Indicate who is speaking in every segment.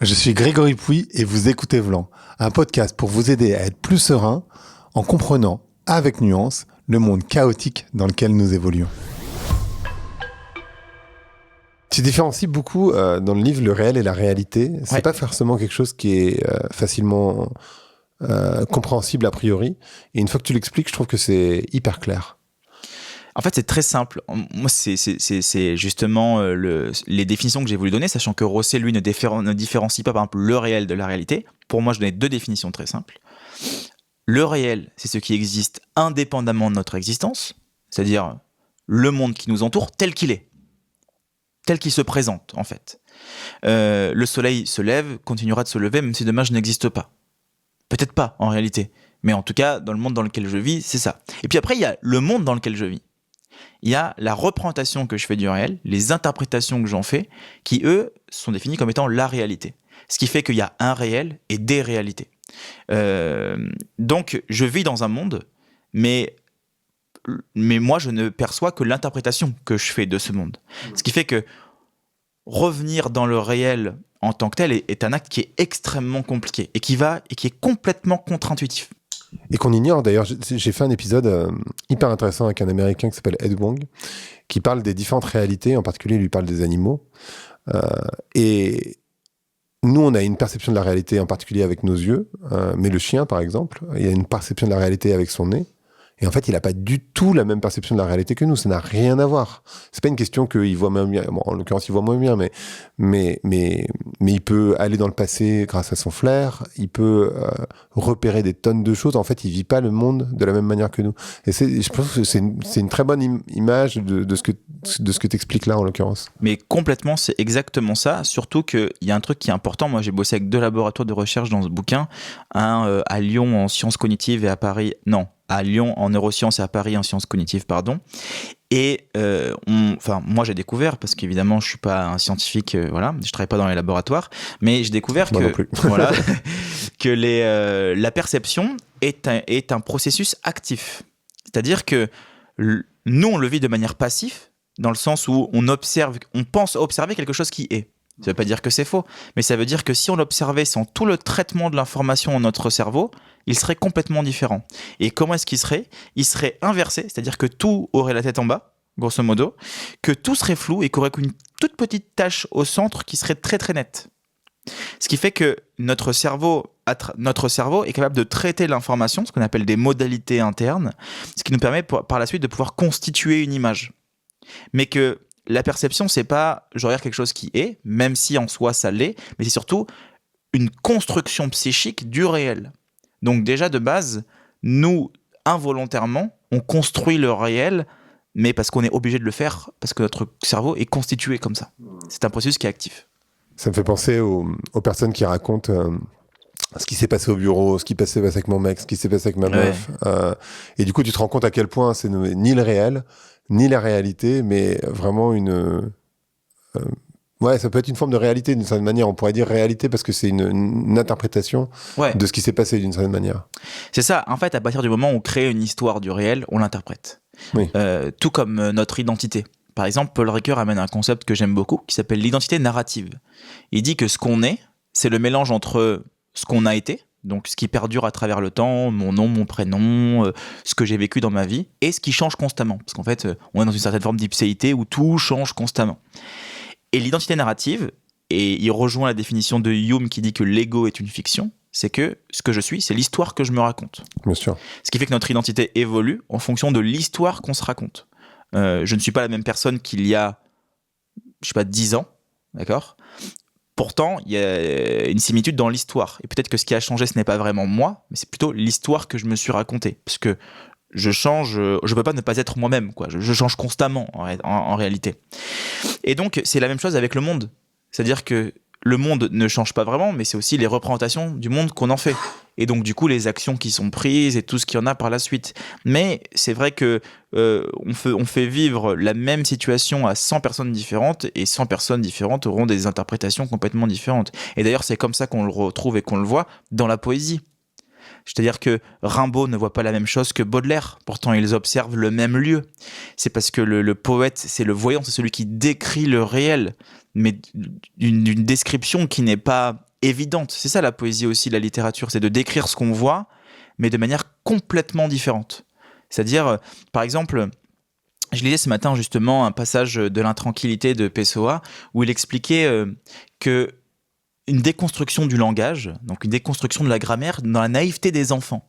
Speaker 1: Je suis Grégory Pouy et vous écoutez Vlan, un podcast pour vous aider à être plus serein en comprenant, avec nuance, le monde chaotique dans lequel nous évoluons. Tu différencies beaucoup dans le livre le réel et la réalité. C'est pas forcément quelque chose qui est facilement compréhensible a priori. Et une fois que tu l'expliques, je trouve que c'est hyper clair.
Speaker 2: En fait, c'est très simple. Moi, c'est justement les définitions que j'ai voulu donner, sachant que Rosset, lui, ne différencie pas, par exemple, le réel de la réalité. Pour moi, je donnais deux définitions très simples. Le réel, c'est ce qui existe indépendamment de notre existence, c'est-à-dire le monde qui nous entoure tel qu'il est, tel qu'il se présente, en fait. Le soleil se lève, continuera de se lever, même si demain je n'existe pas. Peut-être pas, en réalité. Mais en tout cas, dans le monde dans lequel je vis, c'est ça. Et puis après, il y a le monde dans lequel je vis. Il y a la représentation que je fais du réel, les interprétations que j'en fais, qui, eux, sont définies comme étant la réalité. Ce qui fait qu'il y a un réel et des réalités. Donc, je vis dans un monde, mais moi, je ne perçois que l'interprétation que je fais de ce monde. Ce qui fait que revenir dans le réel en tant que tel est un acte qui est extrêmement compliqué et qui est complètement contre-intuitif.
Speaker 1: Et qu'on ignore, d'ailleurs, j'ai fait un épisode hyper intéressant avec un Américain qui s'appelle Ed Wong, qui parle des différentes réalités, en particulier il lui parle des animaux. Et nous, on a une perception de la réalité, en particulier avec nos yeux, mais le chien, par exemple, il a une perception de la réalité avec son nez. Et en fait, il n'a pas du tout la même perception de la réalité que nous. Ça n'a rien à voir. C'est pas une question qu'il voit moins bien. Bon, en l'occurrence, il voit moins bien, mais il peut aller dans le passé grâce à son flair. Il peut repérer des tonnes de choses. En fait, il vit pas le monde de la même manière que nous. Et je pense que c'est une très bonne image de ce que t'expliques là, en l'occurrence.
Speaker 2: Mais complètement, c'est exactement ça. Surtout qu'il y a un truc qui est important. Moi, j'ai bossé avec 2 laboratoires de recherche dans ce bouquin. Un à Lyon en sciences cognitives et à Paris... Non, à Lyon en neurosciences et à Paris en sciences cognitives, pardon. Et moi j'ai découvert, parce qu'évidemment je suis pas un scientifique, je travaille pas dans les laboratoires, mais j'ai découvert
Speaker 1: Moi non plus.
Speaker 2: Que la perception est un processus actif. C'est-à-dire que nous on le vit de manière passive, dans le sens où on pense observer quelque chose qui est. Ça veut pas dire que c'est faux, mais ça veut dire que si on l'observait sans tout le traitement de l'information dans notre cerveau, il serait complètement différent. Et comment est-ce qu'il serait ? Il serait inversé, c'est-à-dire que tout aurait la tête en bas, grosso modo, que tout serait flou et qu'il n'y aurait qu'une toute petite tache au centre qui serait très très nette. Ce qui fait que notre cerveau est capable de traiter l'information, ce qu'on appelle des modalités internes, ce qui nous permet par la suite de pouvoir constituer une image. Mais que la perception, c'est pas je regarde quelque chose qui est, même si en soi ça l'est, mais c'est surtout une construction psychique du réel. Donc déjà de base, nous, involontairement, on construit le réel, mais parce qu'on est obligé de le faire, parce que notre cerveau est constitué comme ça. C'est un processus qui est actif.
Speaker 1: Ça me fait penser aux personnes qui racontent ce qui s'est passé au bureau, ce qui s'est passé avec mon mec, ce qui s'est passé avec ma meuf. Et du coup, tu te rends compte à quel point c'est ni le réel, ni la réalité, mais vraiment ça peut être une forme de réalité d'une certaine manière. On pourrait dire réalité parce que c'est une interprétation de ce qui s'est passé d'une certaine manière.
Speaker 2: C'est ça. En fait, à partir du moment où on crée une histoire du réel, on l'interprète. Oui. Tout comme notre identité. Par exemple, Paul Ricoeur amène un concept que j'aime beaucoup qui s'appelle l'identité narrative. Il dit que ce qu'on est, c'est le mélange entre ce qu'on a été, donc ce qui perdure à travers le temps, mon nom, mon prénom, ce que j'ai vécu dans ma vie, et ce qui change constamment. Parce qu'en fait, on est dans une certaine forme d'ipséité où tout change constamment. Et l'identité narrative, et il rejoint la définition de Hume qui dit que l'ego est une fiction, c'est que ce que je suis, c'est l'histoire que je me raconte.
Speaker 1: Bien sûr.
Speaker 2: Ce qui fait que notre identité évolue en fonction de l'histoire qu'on se raconte. Je ne suis pas la même personne qu'il y a, 10 ans, d'accord ? Pourtant, il y a une similitude dans l'histoire. Et peut-être que ce qui a changé, ce n'est pas vraiment moi, mais c'est plutôt l'histoire que je me suis racontée. Parce que je change, je peux pas ne pas être moi-même, quoi. Je change constamment, en réalité. Et donc, c'est la même chose avec le monde. C'est-à-dire que le monde ne change pas vraiment, mais c'est aussi les représentations du monde qu'on en fait. Et donc, du coup, les actions qui sont prises et tout ce qu'il y en a par la suite. Mais c'est vrai que on fait vivre la même situation à 100 personnes différentes, et 100 personnes différentes auront des interprétations complètement différentes. Et d'ailleurs, c'est comme ça qu'on le retrouve et qu'on le voit dans la poésie. C'est-à-dire que Rimbaud ne voit pas la même chose que Baudelaire. Pourtant, ils observent le même lieu. C'est parce que le poète, c'est le voyant, c'est celui qui décrit le réel, mais d'une description qui n'est pas évidente. C'est ça la poésie aussi, la littérature, c'est de décrire ce qu'on voit, mais de manière complètement différente. C'est-à-dire, par exemple, je lisais ce matin justement un passage de l'intranquillité de Pessoa où il expliquait que une déconstruction du langage, donc une déconstruction de la grammaire dans la naïveté des enfants.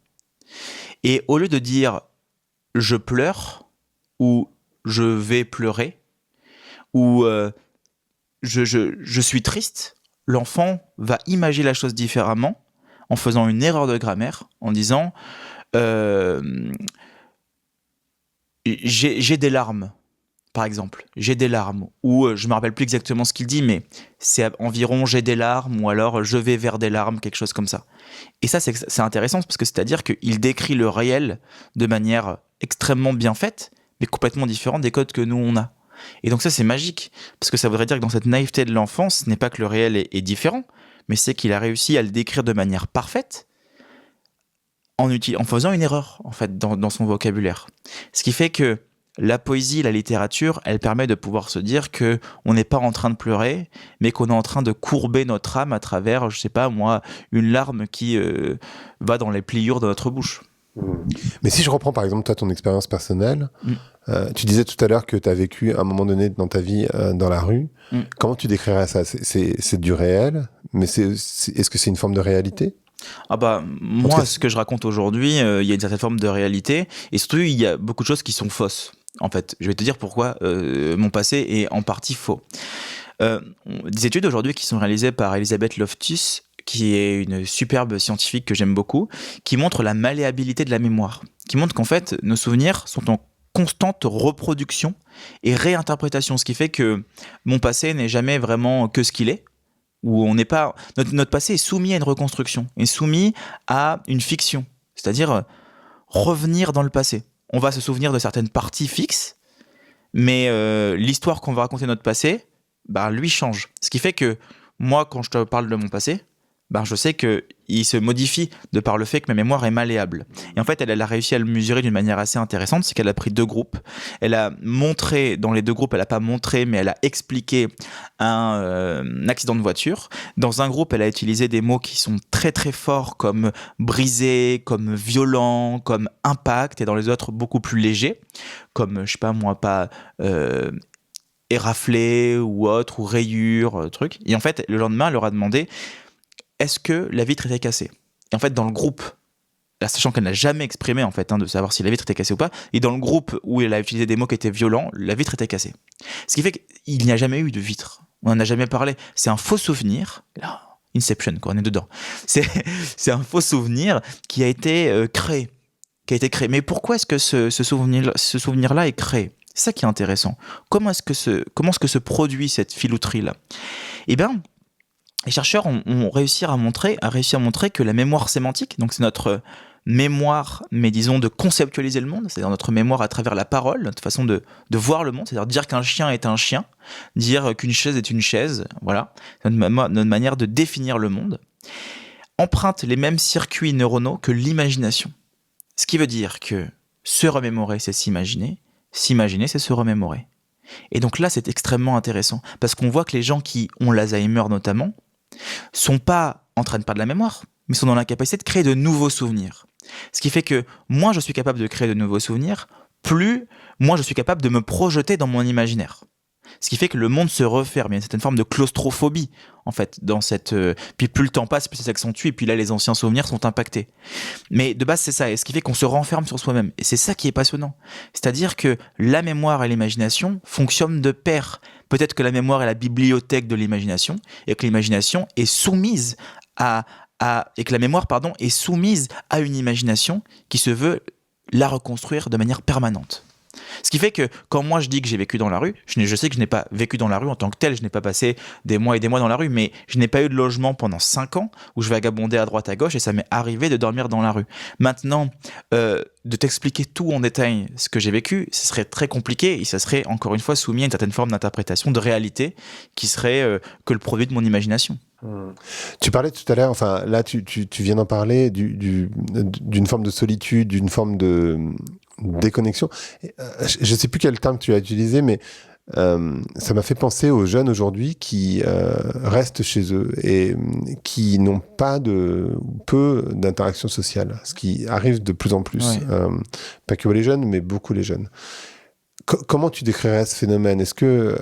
Speaker 2: Et au lieu de dire « je pleure » ou « je vais pleurer » ou je suis triste », l'enfant va imaginer la chose différemment en faisant une erreur de grammaire, en disant j'ai des larmes, par exemple. J'ai des larmes. Ou je ne me rappelle plus exactement ce qu'il dit, mais c'est environ j'ai des larmes ou alors je vais vers des larmes, quelque chose comme ça. Et ça, c'est intéressant parce que c'est-à-dire qu'il décrit le réel de manière extrêmement bien faite, mais complètement différente des codes que nous, on a. Et donc ça, c'est magique, parce que ça voudrait dire que dans cette naïveté de l'enfance, ce n'est pas que le réel est différent, mais c'est qu'il a réussi à le décrire de manière parfaite en faisant une erreur, en fait, dans son vocabulaire. Ce qui fait que la poésie, la littérature, elle permet de pouvoir se dire que on n'est pas en train de pleurer, mais qu'on est en train de courber notre âme à travers, je sais pas moi, une larme qui va dans les pliures de notre bouche.
Speaker 1: Mais si je reprends par exemple toi ton expérience personnelle, tu disais tout à l'heure que tu as vécu à un moment donné dans ta vie dans la rue. Comment tu décrirais ça ? C'est du réel, mais est-ce que c'est une forme de réalité ?
Speaker 2: Ah bah moi, ce que je raconte aujourd'hui, il y a une certaine forme de réalité, et surtout il y a beaucoup de choses qui sont fausses. En fait, je vais te dire pourquoi mon passé est en partie faux. Des études aujourd'hui qui sont réalisées par Elisabeth Loftus, qui est une superbe scientifique que j'aime beaucoup, qui montre la malléabilité de la mémoire, qui montre qu'en fait nos souvenirs sont en constante reproduction et réinterprétation, ce qui fait que mon passé n'est jamais vraiment que ce qu'il est, où on n'est pas notre passé est soumis à une reconstruction, est soumis à une fiction, c'est-à-dire revenir dans le passé. On va se souvenir de certaines parties fixes, mais l'histoire qu'on va raconter de notre passé, bah, lui change. Ce qui fait que moi, quand je te parle de mon passé, bah, je sais qu'il se modifie de par le fait que ma mémoire est malléable. Et en fait, elle a réussi à le mesurer d'une manière assez intéressante, c'est qu'elle a pris 2 groupes. Elle a montré, dans les 2 groupes, elle n'a pas montré, mais elle a expliqué un accident de voiture. Dans un groupe, elle a utilisé des mots qui sont très très forts, comme brisé, comme violent, comme impact, et dans les autres, beaucoup plus légers, comme, je sais pas moi, pas éraflé ou autre, ou rayure, truc. Et en fait, le lendemain, elle leur a demandé est-ce que la vitre était cassée ? Et en fait, dans le groupe, là, sachant qu'elle n'a jamais exprimé en fait, de savoir si la vitre était cassée ou pas, et dans le groupe où elle a utilisé des mots qui étaient violents, la vitre était cassée. Ce qui fait qu'il n'y a jamais eu de vitre. On n'en a jamais parlé. C'est un faux souvenir. Là, Inception, quoi, on est dedans. C'est un faux souvenir qui a été créé. Mais pourquoi est-ce que ce souvenir-là est créé ? C'est ça qui est intéressant. Comment est-ce que se produit cette filouterie-là ? Eh bien, les chercheurs ont réussi à montrer que la mémoire sémantique, donc c'est notre mémoire, mais disons de conceptualiser le monde, c'est-à-dire notre mémoire à travers la parole, notre façon de voir le monde, c'est-à-dire dire qu'un chien est un chien, dire qu'une chaise est une chaise, voilà, notre manière de définir le monde, emprunte les mêmes circuits neuronaux que l'imagination. Ce qui veut dire que se remémorer, c'est s'imaginer c'est se remémorer. Et donc là, c'est extrêmement intéressant, parce qu'on voit que les gens qui ont l'Alzheimer notamment, entraînent pas de la mémoire, mais sont dans la capacité de créer de nouveaux souvenirs. Ce qui fait que moins je suis capable de créer de nouveaux souvenirs, plus moi je suis capable de me projeter dans mon imaginaire. Ce qui fait que le monde se referme, il y a une certaine forme de claustrophobie, en fait, dans cette... Puis plus le temps passe, plus ça s'accentue, et puis là, les anciens souvenirs sont impactés. Mais de base, c'est ça, et ce qui fait qu'on se renferme sur soi-même. Et c'est ça qui est passionnant. C'est-à-dire que la mémoire et l'imagination fonctionnent de pair. Peut-être que la mémoire est la bibliothèque de l'imagination, et que l'imagination est soumise et que la mémoire, est soumise à une imagination qui se veut la reconstruire de manière permanente. Ce qui fait que quand moi je dis que j'ai vécu dans la rue, je sais que je n'ai pas vécu dans la rue en tant que tel, je n'ai pas passé des mois et des mois dans la rue, mais je n'ai pas eu de logement pendant 5 ans où je vagabondais à droite à gauche et ça m'est arrivé de dormir dans la rue. Maintenant, de t'expliquer tout en détail ce que j'ai vécu, ce serait très compliqué et ça serait encore une fois soumis à une certaine forme d'interprétation de réalité qui serait que le produit de mon imagination.
Speaker 1: Tu parlais tout à l'heure, enfin là tu viens d'en parler, d'une forme de solitude, d'une forme de déconnexion. Je ne sais plus quel terme tu as utilisé, mais ça m'a fait penser aux jeunes aujourd'hui qui restent chez eux et qui n'ont pas peu d'interaction sociale, ce qui arrive de plus en plus. Pas que les jeunes, mais beaucoup les jeunes. Comment tu décrirais ce phénomène? Est-ce que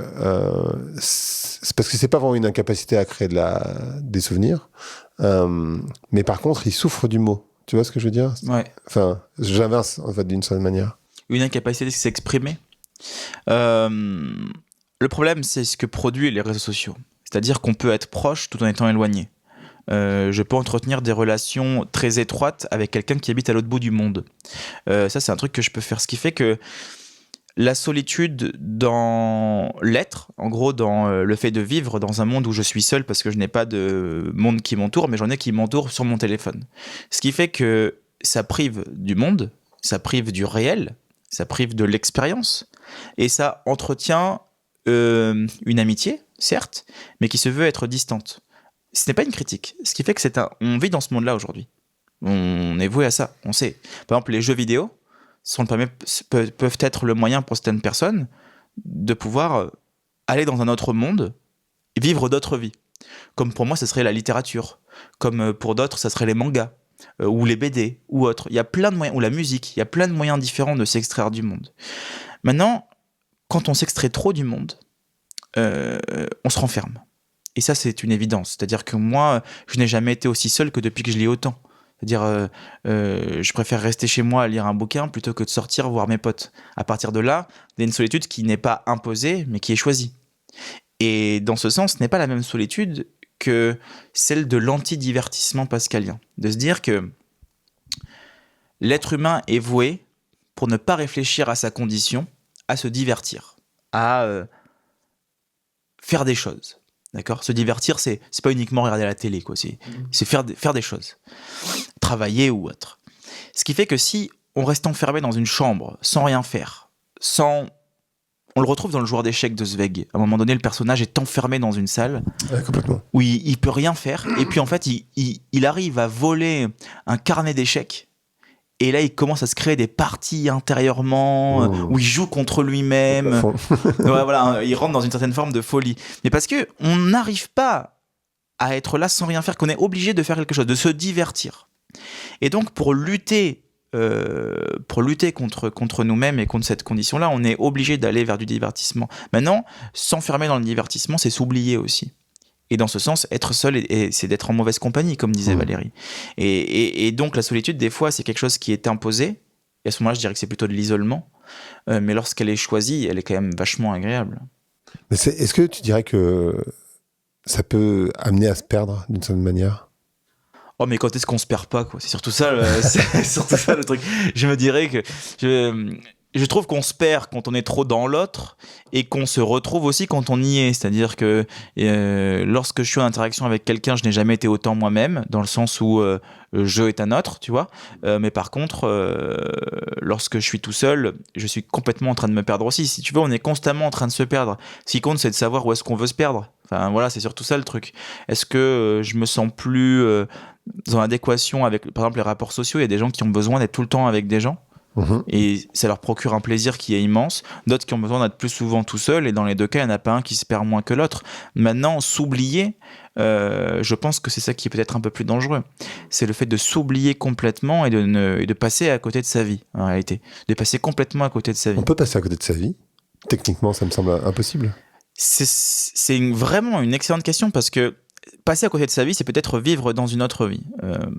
Speaker 1: c'est parce que c'est pas vraiment une incapacité à créer des souvenirs, mais par contre, ils souffrent du mot. Tu vois ce que je veux dire?
Speaker 2: Ouais.
Speaker 1: Enfin, j'inverse en fait d'une certaine manière.
Speaker 2: Une incapacité de s'exprimer. Le problème, c'est ce que produisent les réseaux sociaux. C'est-à-dire qu'on peut être proche tout en étant éloigné. Je peux entretenir des relations très étroites avec quelqu'un qui habite à l'autre bout du monde. Ça, c'est un truc que je peux faire. Ce qui fait que la solitude dans l'être, en gros dans le fait de vivre dans un monde où je suis seul parce que je n'ai pas de monde qui m'entoure, mais j'en ai qui m'entoure sur mon téléphone. Ce qui fait que ça prive du monde, ça prive du réel, ça prive de l'expérience, et ça entretient une amitié, certes, mais qui se veut être distante. Ce n'est pas une critique. Ce qui fait que on vit dans ce monde-là aujourd'hui. On est voué à ça, on sait. Par exemple, les jeux vidéo peuvent être le moyen pour certaines personnes de pouvoir aller dans un autre monde et vivre d'autres vies. Comme pour moi, ce serait la littérature. Comme pour d'autres, ça serait les mangas, ou les BD, ou autres. Il y a plein de moyens, ou la musique, il y a plein de moyens différents de s'extraire du monde. Maintenant, quand on s'extrait trop du monde, on se renferme. Et ça, c'est une évidence. C'est-à-dire que moi, je n'ai jamais été aussi seul que depuis que je lis autant. C'est-à-dire, je préfère rester chez moi à lire un bouquin plutôt que de sortir voir mes potes. À partir de là, il y a une solitude qui n'est pas imposée, mais qui est choisie. Et dans ce sens, ce n'est pas la même solitude que celle de l'anti-divertissement pascalien. De se dire que l'être humain est voué, pour ne pas réfléchir à sa condition, à se divertir, à faire des choses. D'accord ? Se divertir, c'est pas uniquement regarder la télé, quoi. C'est faire des choses. Travailler ou autre. Ce qui fait que si on reste enfermé dans une chambre, sans rien faire, on le retrouve dans le joueur d'échecs de Zweig. À un moment donné, le personnage est enfermé dans une salle où il peut rien faire. Et puis en fait, il arrive à voler un carnet d'échecs. Et là, il commence à se créer des parties intérieurement où il joue contre lui-même. Ouais, voilà, il rentre dans une certaine forme de folie. Mais parce que on n'arrive pas à être là sans rien faire, qu'on est obligé de faire quelque chose, de se divertir. Et donc, pour lutter contre nous-mêmes et contre cette condition-là, on est obligé d'aller vers du divertissement. Maintenant, s'enfermer dans le divertissement, c'est s'oublier aussi. Et dans ce sens, être seul, c'est d'être en mauvaise compagnie, comme disait Valérie. Et donc, la solitude, des fois, c'est quelque chose qui est imposé. Et à ce moment-là, je dirais que c'est plutôt de l'isolement. Mais lorsqu'elle est choisie, elle est quand même vachement agréable.
Speaker 1: Mais est-ce que tu dirais que ça peut amener à se perdre d'une certaine manière ?
Speaker 2: Oh, mais quand est-ce qu'on se perd pas, quoi ? C'est surtout ça, c'est surtout ça le truc. Je me dirais que... Je trouve qu'on se perd quand on est trop dans l'autre et qu'on se retrouve aussi quand on y est. C'est-à-dire que lorsque je suis en interaction avec quelqu'un, je n'ai jamais été autant moi-même, dans le sens où je est un autre, tu vois. Mais par contre, lorsque je suis tout seul, je suis complètement en train de me perdre aussi. Si tu veux, on est constamment en train de se perdre. Ce qui compte, c'est de savoir où est-ce qu'on veut se perdre. Enfin, voilà, c'est surtout ça le truc. Est-ce que je me sens plus en adéquation avec, par exemple, les rapports sociaux ? Il y a des gens qui ont besoin d'être tout le temps avec des gens. Et ça leur procure un plaisir qui est immense. D'autres qui ont besoin d'être plus souvent tout seuls. Et dans les deux cas, il n'y en a pas un qui se perd moins que l'autre. Maintenant, s'oublier, je pense que c'est ça qui est peut-être un peu plus dangereux. C'est le fait de s'oublier complètement et de passer à côté de sa vie, en réalité. De passer complètement à côté de sa vie.
Speaker 1: On peut passer à côté de sa vie ? Techniquement, ça me semble impossible.
Speaker 2: C'est vraiment une excellente question parce que passer à côté de sa vie, c'est peut-être vivre dans une autre vie.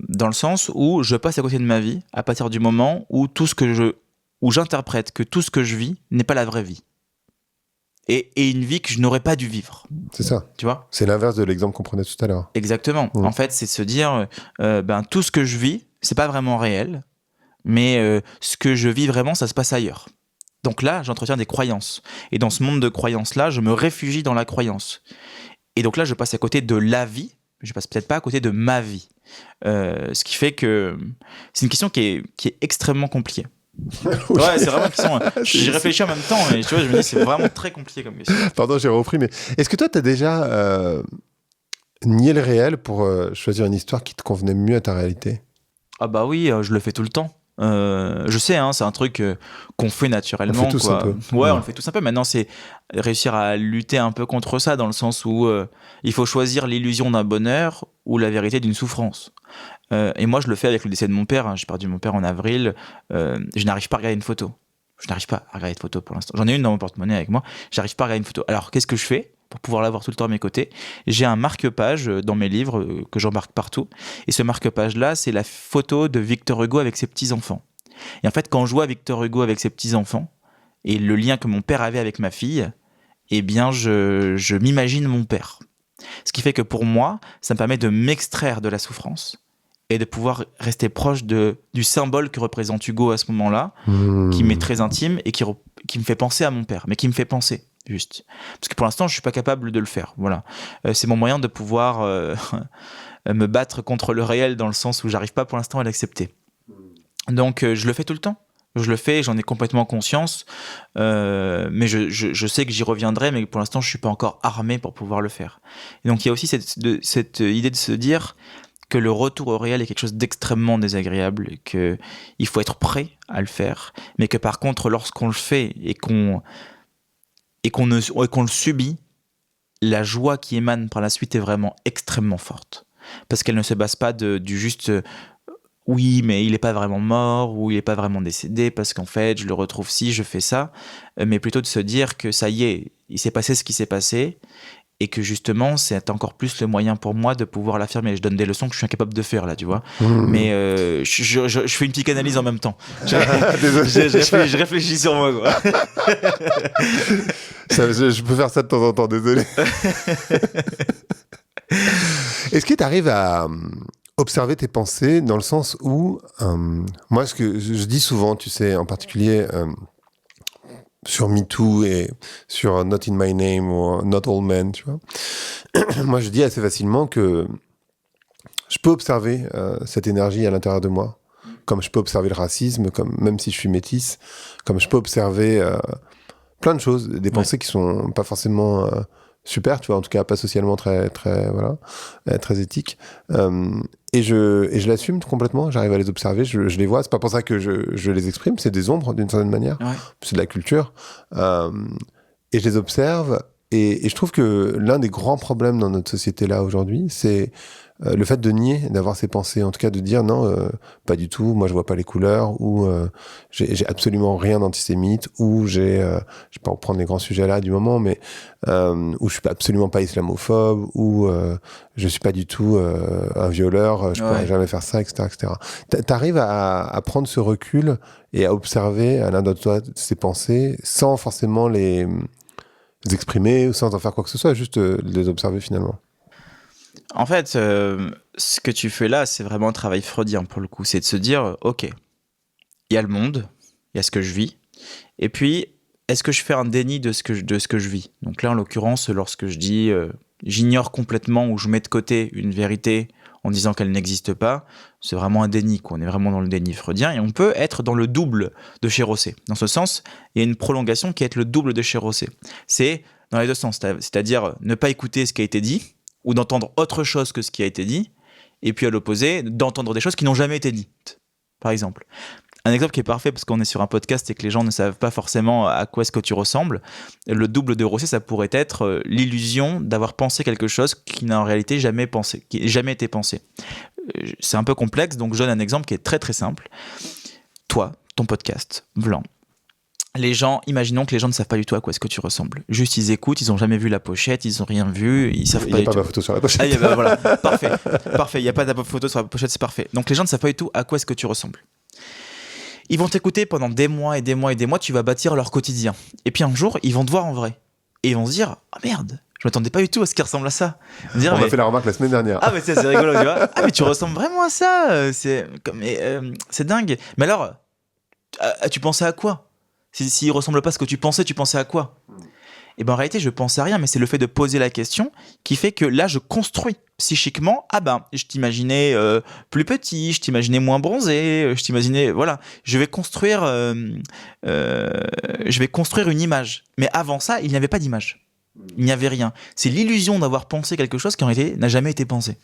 Speaker 2: Dans le sens où je passe à côté de ma vie à partir du moment où où j'interprète que tout ce que je vis n'est pas la vraie vie. Et une vie que je n'aurais pas dû vivre.
Speaker 1: C'est ça.
Speaker 2: Tu vois ?
Speaker 1: C'est l'inverse de l'exemple qu'on prenait tout à l'heure.
Speaker 2: Exactement. En fait, c'est se dire, tout ce que je vis, c'est pas vraiment réel, mais ce que je vis vraiment, ça se passe ailleurs. Donc là, j'entretiens des croyances. Et dans ce monde de croyances-là, je me réfugie dans la croyance. Et donc là, je passe à côté de la vie, je passe peut-être pas à côté de ma vie. Ce qui fait que c'est une question qui est extrêmement compliquée. Ouais, c'est vraiment une question. J'y réfléchis en même temps, mais tu vois, je me dis c'est vraiment très compliqué comme question.
Speaker 1: Pardon, j'ai repris, mais est-ce que toi, tu as déjà nié le réel pour choisir une histoire qui te convenait mieux à ta réalité ?
Speaker 2: Ah bah oui, je le fais tout le temps. Je sais, hein, c'est un truc qu'on fait naturellement.
Speaker 1: On fait tous
Speaker 2: quoi.
Speaker 1: un peu.
Speaker 2: Ouais, on le fait tous un peu. Maintenant, c'est réussir à lutter un peu contre ça, dans le sens où il faut choisir l'illusion d'un bonheur ou la vérité d'une souffrance. Et moi, je le fais avec le décès de mon père. Hein. J'ai perdu mon père en avril. Je n'arrive pas à regarder une photo. Je n'arrive pas à regarder de photo pour l'instant. J'en ai une dans mon porte-monnaie avec moi. J'arrive pas à regarder une photo. Alors, qu'est-ce que je fais pour pouvoir l'avoir tout le temps à mes côtés? J'ai un marque-page dans mes livres que j'embarque partout. Et ce marque-page-là, c'est la photo de Victor Hugo avec ses petits-enfants. Et en fait, quand je vois Victor Hugo avec ses petits-enfants et le lien que mon père avait avec ma fille, eh bien, je m'imagine mon père. Ce qui fait que pour moi, ça me permet de m'extraire de la souffrance et de pouvoir rester proche du symbole que représente Hugo à ce moment-là, qui m'est très intime et qui me fait penser à mon père, mais qui me fait penser, juste. Parce que pour l'instant, je ne suis pas capable de le faire. Voilà. C'est mon moyen de pouvoir me battre contre le réel, dans le sens où je n'arrive pas pour l'instant à l'accepter. Donc, je le fais tout le temps. Je le fais, j'en ai complètement conscience, mais je sais que j'y reviendrai, mais pour l'instant, je ne suis pas encore armé pour pouvoir le faire. Et donc, il y a aussi cette idée de se dire que le retour au réel est quelque chose d'extrêmement désagréable, qu'il faut être prêt à le faire, mais que par contre, lorsqu'on le fait et qu'on le subit, la joie qui émane par la suite est vraiment extrêmement forte. Parce qu'elle ne se base pas du juste oui, mais il n'est pas vraiment mort, ou il n'est pas vraiment décédé, parce qu'en fait, je le retrouve si, je fais ça, mais plutôt de se dire que ça y est, il s'est passé ce qui s'est passé, et que justement, c'est encore plus le moyen pour moi de pouvoir l'affirmer. Je donne des leçons que je suis incapable de faire, là, tu vois. Mais je fais une psychanalyse en même temps. Je réfléchis sur moi, quoi.
Speaker 1: Je peux faire ça de temps en temps, désolé. Est-ce que tu arrives à observer tes pensées dans le sens où, moi, ce que je dis souvent, tu sais, en particulier sur MeToo et sur Not in My Name ou Not All Men, tu vois. Moi, je dis assez facilement que je peux observer cette énergie à l'intérieur de moi, comme je peux observer le racisme, comme même si je suis métisse, comme je peux observer plein de choses, des pensées qui sont pas forcément super, tu vois, en tout cas pas socialement très éthiques. Et je l'assume complètement, j'arrive à les observer, je les vois, c'est pas pour ça que je les exprime, c'est des ombres d'une certaine manière, c'est de la culture. Et je les observe, et je trouve que l'un des grands problèmes dans notre société là aujourd'hui, c'est le fait de nier, d'avoir ces pensées, en tout cas de dire non, pas du tout, moi je vois pas les couleurs, ou j'ai absolument rien d'antisémite, ou je vais pas reprendre les grands sujets là du moment, mais où je suis absolument pas islamophobe, ou je suis pas du tout un violeur, je pourrais jamais faire ça, etc., etc. T'arrives à prendre ce recul et à observer à l'un de toi ces pensées sans forcément les exprimer ou sans en faire quoi que ce soit, juste les observer finalement.
Speaker 2: En fait, ce que tu fais là, c'est vraiment un travail freudien pour le coup. C'est de se dire, ok, il y a le monde, il y a ce que je vis, et puis, est-ce que je fais un déni de ce que je vis? Donc là, en l'occurrence, lorsque je dis, j'ignore complètement ou je mets de côté une vérité en disant qu'elle n'existe pas, c'est vraiment un déni, quoi. On est vraiment dans le déni freudien, et on peut être dans le double de chez Rosset. Dans ce sens, il y a une prolongation qui est le double de chez Rosset. C'est dans les deux sens, c'est-à-dire ne pas écouter ce qui a été dit, ou d'entendre autre chose que ce qui a été dit, et puis à l'opposé, d'entendre des choses qui n'ont jamais été dites, par exemple. Un exemple qui est parfait, parce qu'on est sur un podcast et que les gens ne savent pas forcément à quoi est-ce que tu ressembles, le double de Rosset, ça pourrait être l'illusion d'avoir pensé quelque chose qui n'a en réalité jamais été pensé. C'est un peu complexe, donc je donne un exemple qui est très très simple. Toi, ton podcast, Blanc. Les gens, imaginons que les gens ne savent pas du tout à quoi est-ce que tu ressembles. Juste, ils écoutent, ils n'ont jamais vu la pochette, ils n'ont rien vu, ils savent pas du tout. Il n'y a pas
Speaker 1: ma photo sur la pochette.
Speaker 2: Voilà, parfait. Il n'y a pas de photo sur la pochette, c'est parfait. Donc les gens ne savent pas du tout à quoi est-ce que tu ressembles. Ils vont t'écouter pendant des mois et des mois et des mois, tu vas bâtir leur quotidien. Et puis un jour, ils vont te voir en vrai. Et ils vont se dire, ah merde, je m'attendais pas du tout à ce qui ressemble à ça.
Speaker 1: On m'a fait la remarque la semaine dernière.
Speaker 2: Ah mais c'est rigolo, tu vois. Ah mais tu ressembles vraiment à ça, c'est dingue. Mais alors, tu pensais à quoi? S'il ne ressemble pas à ce que tu pensais à quoi? Et ben en réalité, je pensais à rien, mais c'est le fait de poser la question qui fait que là, je construis psychiquement. Ah ben, je t'imaginais plus petit, je t'imaginais moins bronzé, je t'imaginais... Voilà, je vais construire une image. Mais avant ça, il n'y avait pas d'image. Il n'y avait rien. C'est l'illusion d'avoir pensé quelque chose qui en réalité n'a jamais été pensé.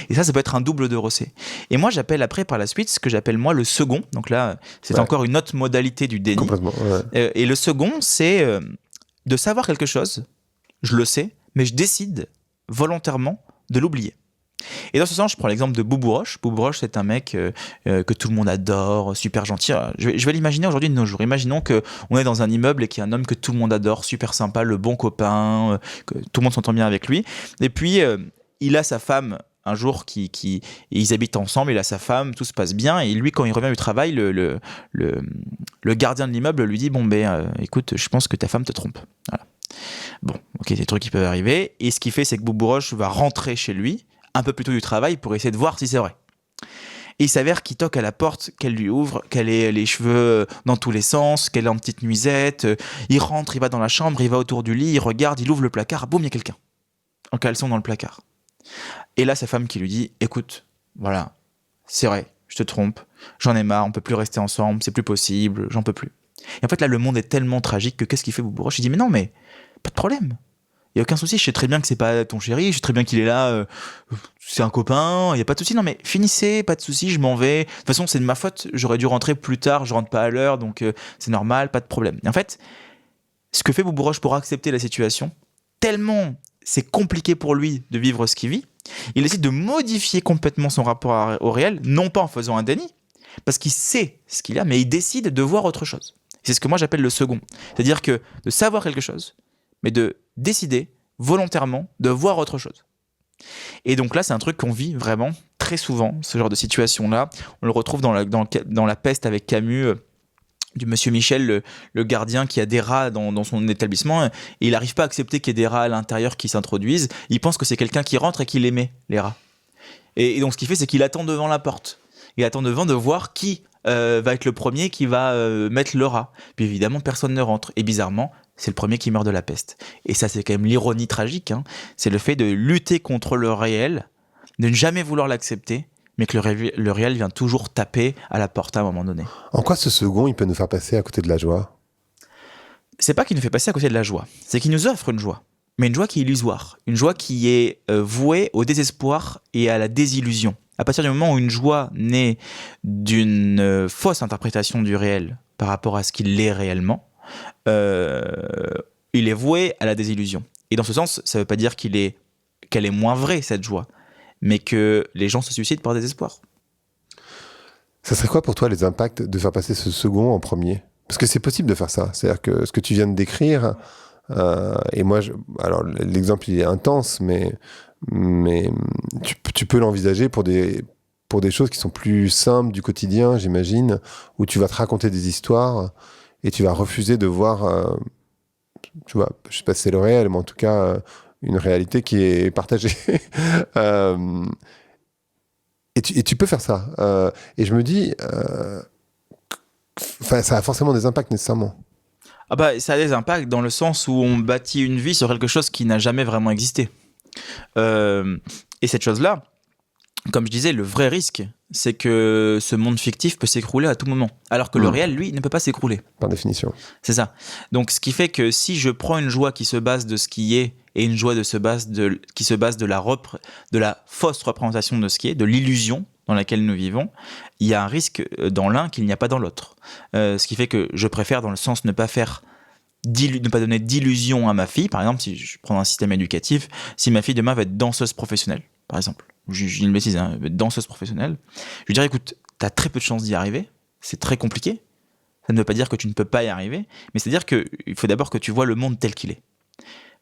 Speaker 2: Et ça peut être un double de Rosset. Et moi, j'appelle après, par la suite, ce que j'appelle moi le second. Donc là, c'est encore une autre modalité du déni.
Speaker 1: Complètement, ouais.
Speaker 2: Et le second, c'est de savoir quelque chose, je le sais, mais je décide volontairement de l'oublier. Et dans ce sens, je prends l'exemple de Boubou Roche. Boubou Roche, c'est un mec que tout le monde adore, super gentil. Je vais l'imaginer aujourd'hui de nos jours. Imaginons qu'on est dans un immeuble et qu'il y a un homme que tout le monde adore, super sympa, le bon copain, que tout le monde s'entend bien avec lui. Et puis, il a sa femme un jour ils habitent ensemble, il a sa femme, tout se passe bien. Et lui, quand il revient du travail, le gardien de l'immeuble lui dit « Bon, écoute, je pense que ta femme te trompe. » Voilà. Bon, ok, c'est des trucs qui peuvent arriver. Et ce qu'il fait, c'est que Boubou Roche va rentrer chez lui un peu plus tôt du travail pour essayer de voir si c'est vrai. Et il s'avère qu'il toque à la porte, qu'elle lui ouvre, qu'elle ait les cheveux dans tous les sens, qu'elle est en petite nuisette. Il rentre, il va dans la chambre, il va autour du lit, il regarde, il ouvre le placard, boum, il y a quelqu'un en caleçon dans le placard. Et là, sa femme qui lui dit « Écoute, voilà, c'est vrai, je te trompe, j'en ai marre, on peut plus rester ensemble, c'est plus possible, j'en peux plus. » Et en fait, là, le monde est tellement tragique que qu'est-ce qu'il fait, Boubou Roche ? Il dit « Mais non, mais pas de problème. Il n'y a aucun souci, je sais très bien que c'est pas ton chéri, je sais très bien qu'il est là, c'est un copain, il n'y a pas de souci. Non mais finissez, pas de souci, je m'en vais. De toute façon, c'est de ma faute, j'aurais dû rentrer plus tard, je rentre pas à l'heure, donc c'est normal, pas de problème. » Et en fait, ce que fait Boubou Roche pour accepter la situation, tellement c'est compliqué pour lui de vivre ce qu'il vit, il décide de modifier complètement son rapport au réel, non pas en faisant un déni, parce qu'il sait ce qu'il a, mais il décide de voir autre chose. C'est ce que moi j'appelle le second. C'est-à-dire que de savoir quelque chose, mais de décider volontairement de voir autre chose. Et donc là, c'est un truc qu'on vit vraiment très souvent, ce genre de situation-là. On le retrouve dans la peste avec Camus, du monsieur Michel, le gardien qui a des rats dans son établissement, et il n'arrive pas à accepter qu'il y ait des rats à l'intérieur qui s'introduisent. Il pense que c'est quelqu'un qui rentre et qui les met, les rats. Et donc ce qu'il fait, c'est qu'il attend devant la porte. Il attend devant de voir qui va être le premier qui va mettre le rat. Puis évidemment, personne ne rentre. Et bizarrement, c'est le premier qui meurt de la peste. Et ça, c'est quand même l'ironie tragique. Hein. C'est le fait de lutter contre le réel, de ne jamais vouloir l'accepter, mais que le réel vient toujours taper à la porte à un moment donné.
Speaker 1: En quoi ce second, il peut nous faire passer à côté de la joie ?
Speaker 2: C'est pas qu'il nous fait passer à côté de la joie, c'est qu'il nous offre une joie. Mais une joie qui est illusoire. Une joie qui est vouée au désespoir et à la désillusion. À partir du moment où une joie naît d'une fausse interprétation du réel par rapport à ce qu'il est réellement, il est voué à la désillusion. Et dans ce sens, ça ne veut pas dire qu'elle est moins vraie, cette joie, mais que les gens se suicident par désespoir.
Speaker 1: Ça serait quoi pour toi les impacts de faire passer ce second en premier ? Parce que c'est possible de faire ça. C'est-à-dire que ce que tu viens de décrire, et moi, alors l'exemple il est intense, mais tu peux l'envisager pour des choses qui sont plus simples du quotidien, j'imagine, où tu vas te raconter des histoires et tu vas refuser de voir, tu vois, je sais pas si c'est le réel, mais en tout cas, une réalité qui est partagée. Et tu peux faire ça. Et je me dis, ça a forcément des impacts nécessairement.
Speaker 2: Ah bah, ça a des impacts dans le sens où on bâtit une vie sur quelque chose qui n'a jamais vraiment existé. Et cette chose-là, comme je disais, le vrai risque, c'est que ce monde fictif peut s'écrouler à tout moment. Alors que le réel, lui, ne peut pas s'écrouler.
Speaker 1: Par définition.
Speaker 2: C'est ça. Donc, ce qui fait que si je prends une joie qui se base de ce qui est et une joie qui se base de la fausse représentation de ce qui est, de l'illusion dans laquelle nous vivons, il y a un risque dans l'un qu'il n'y a pas dans l'autre. Ce qui fait que je préfère, dans le sens, ne pas donner d'illusion à ma fille. Par exemple, si je prends un système éducatif, si ma fille demain va être danseuse professionnelle, par exemple, j'ai une bêtise, hein, danseuse professionnelle, je lui dirais, écoute, t'as très peu de chances d'y arriver, c'est très compliqué, ça ne veut pas dire que tu ne peux pas y arriver, mais c'est-à-dire qu'il faut d'abord que tu vois le monde tel qu'il est.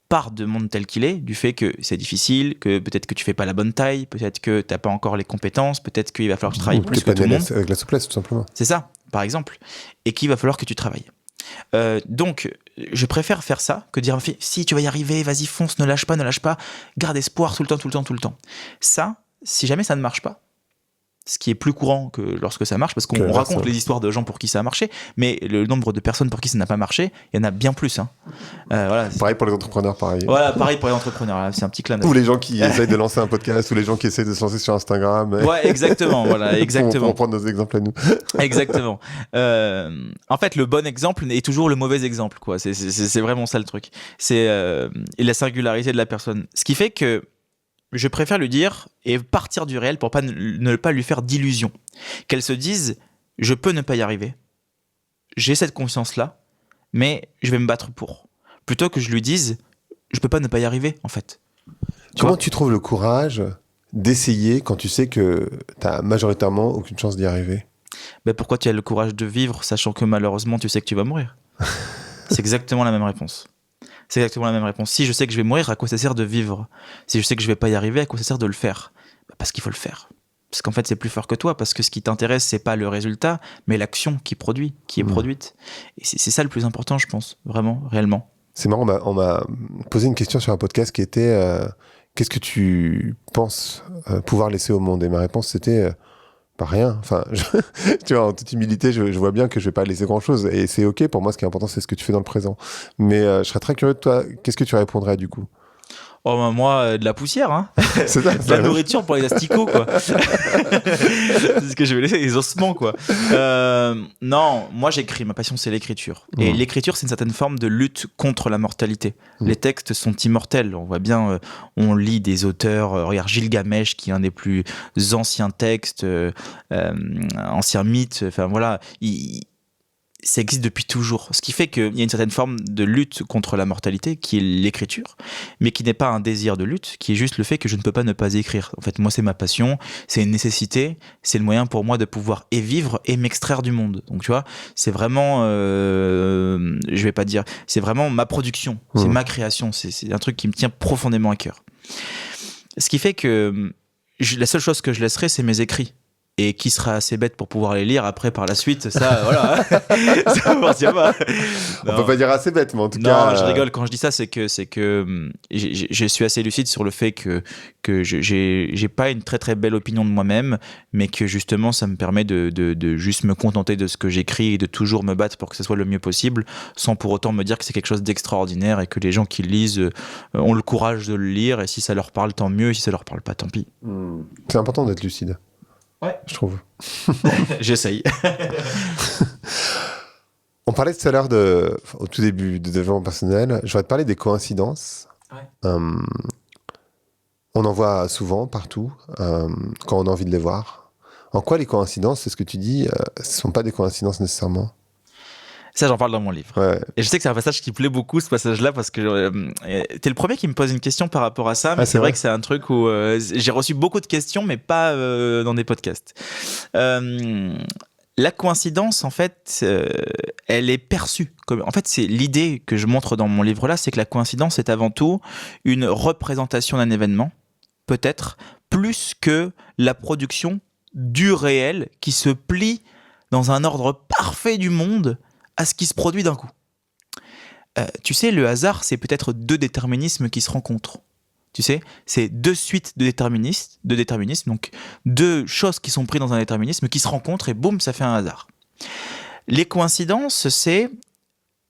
Speaker 2: Part de monde tel qu'il est, du fait que c'est difficile, que peut-être que tu fais pas la bonne taille, peut-être que t'as pas encore les compétences, peut-être qu'il va falloir que tu travailles plus que tout le monde.
Speaker 1: Avec la souplesse, tout simplement.
Speaker 2: C'est ça, par exemple, et qu'il va falloir que tu travailles. Donc, je préfère faire ça que dire si tu vas y arriver, vas-y fonce, ne lâche pas, garde espoir tout le temps. Ça, si jamais ça ne marche pas, ce qui est plus courant que lorsque ça marche, parce qu'on raconte les histoires de gens pour qui ça a marché, mais le nombre de personnes pour qui ça n'a pas marché, il y en a bien plus. Hein. Voilà.
Speaker 1: Pareil pour les entrepreneurs, pareil.
Speaker 2: Voilà, pareil pour les entrepreneurs, c'est un petit clin d'œil.
Speaker 1: Ou les gens qui essayent de lancer un podcast, ou les gens qui essayent de se lancer sur Instagram.
Speaker 2: Ouais, exactement, voilà, exactement.
Speaker 1: On prend nos exemples à nous.
Speaker 2: Exactement. En fait, le bon exemple est toujours le mauvais exemple, quoi. C'est vraiment ça le truc. C'est la singularité de la personne. Ce qui fait que je préfère lui dire et partir du réel pour ne pas lui faire d'illusions. Qu'elle se dise, je peux ne pas y arriver. J'ai cette conscience-là, mais je vais me battre pour. Plutôt que je lui dise, je peux pas ne pas y arriver, en fait.
Speaker 1: Comment tu trouves le courage d'essayer quand tu sais que t'as majoritairement aucune chance d'y arriver?
Speaker 2: Ben pourquoi tu as le courage de vivre, sachant que malheureusement, tu sais que tu vas mourir? C'est exactement la même réponse. C'est exactement la même réponse. Si je sais que je vais mourir, à quoi ça sert de vivre? Si je sais que je vais pas y arriver, à quoi ça sert de le faire? Parce qu'il faut le faire. Parce qu'en fait, c'est plus fort que toi, parce que ce qui t'intéresse, c'est pas le résultat, mais l'action qui est produite. Et c'est ça le plus important, je pense, vraiment, réellement.
Speaker 1: C'est marrant, on m'a posé une question sur un podcast qui était qu'est-ce que tu penses pouvoir laisser au monde? Et ma réponse, c'était pas rien. Enfin, tu vois, en toute humilité, je vois bien que je vais pas laisser grand-chose. Et c'est OK, pour moi, ce qui est important, c'est ce que tu fais dans le présent. Mais je serais très curieux de toi. Qu'est-ce que tu répondrais du coup?
Speaker 2: Oh, ben moi, de la poussière, hein.
Speaker 1: C'est ça,
Speaker 2: de la nourriture pour les asticots, quoi. C'est ce que je vais laisser, les ossements, quoi. Non, moi j'écris, ma passion c'est l'écriture. Et l'écriture, c'est une certaine forme de lutte contre la mortalité. Les textes sont immortels, on voit bien, on lit des auteurs, regarde Gilgamesh, qui est un des plus anciens textes, anciens mythes, enfin voilà, ça existe depuis toujours. Ce qui fait qu'il y a une certaine forme de lutte contre la mortalité, qui est l'écriture, mais qui n'est pas un désir de lutte, qui est juste le fait que je ne peux pas ne pas écrire. En fait, moi, c'est ma passion, c'est une nécessité, c'est le moyen pour moi de pouvoir et vivre et m'extraire du monde. Donc, tu vois, c'est vraiment, je vais pas dire, c'est vraiment ma production, c'est ma création, c'est un truc qui me tient profondément à cœur. Ce qui fait que la seule chose que je laisserai, c'est mes écrits. Et qui sera assez bête pour pouvoir les lire après par la suite, ça, voilà. Ça appartient pas.
Speaker 1: On peut pas dire assez bête, mais en tout cas.
Speaker 2: Non, je rigole quand je dis ça, c'est que je suis assez lucide sur le fait que j'ai pas une très très belle opinion de moi-même, mais que justement ça me permet de juste me contenter de ce que j'écris et de toujours me battre pour que ce soit le mieux possible, sans pour autant me dire que c'est quelque chose d'extraordinaire et que les gens qui lisent ont le courage de le lire, et si ça leur parle, tant mieux, et si ça leur parle pas, tant pis.
Speaker 1: C'est important d'être lucide.
Speaker 2: Ouais,
Speaker 1: je trouve.
Speaker 2: J'essaye.
Speaker 1: On parlait tout à l'heure au tout début de développement personnel. Je voudrais te parler des coïncidences.
Speaker 2: Ouais.
Speaker 1: On en voit souvent, partout, quand on a envie de les voir. En quoi les coïncidences, c'est ce que tu dis, ce ne sont pas des coïncidences nécessairement?
Speaker 2: Ça, j'en parle dans mon livre.
Speaker 1: Ouais.
Speaker 2: Et je sais que c'est un passage qui plaît beaucoup, ce passage-là, parce que t'es le premier qui me pose une question par rapport à ça, mais c'est vrai que c'est un truc où j'ai reçu beaucoup de questions, mais pas dans des podcasts. La coïncidence, en fait, elle est perçue. En fait, c'est l'idée que je montre dans mon livre-là, c'est que la coïncidence est avant tout une représentation d'un événement, peut-être, plus que la production du réel qui se plie dans un ordre parfait du monde à ce qui se produit d'un coup. Tu sais, le hasard, c'est peut-être deux déterminismes qui se rencontrent. Tu sais, c'est deux suites de déterminismes, donc deux choses qui sont prises dans un déterminisme qui se rencontrent et boum, ça fait un hasard. Les coïncidences, c'est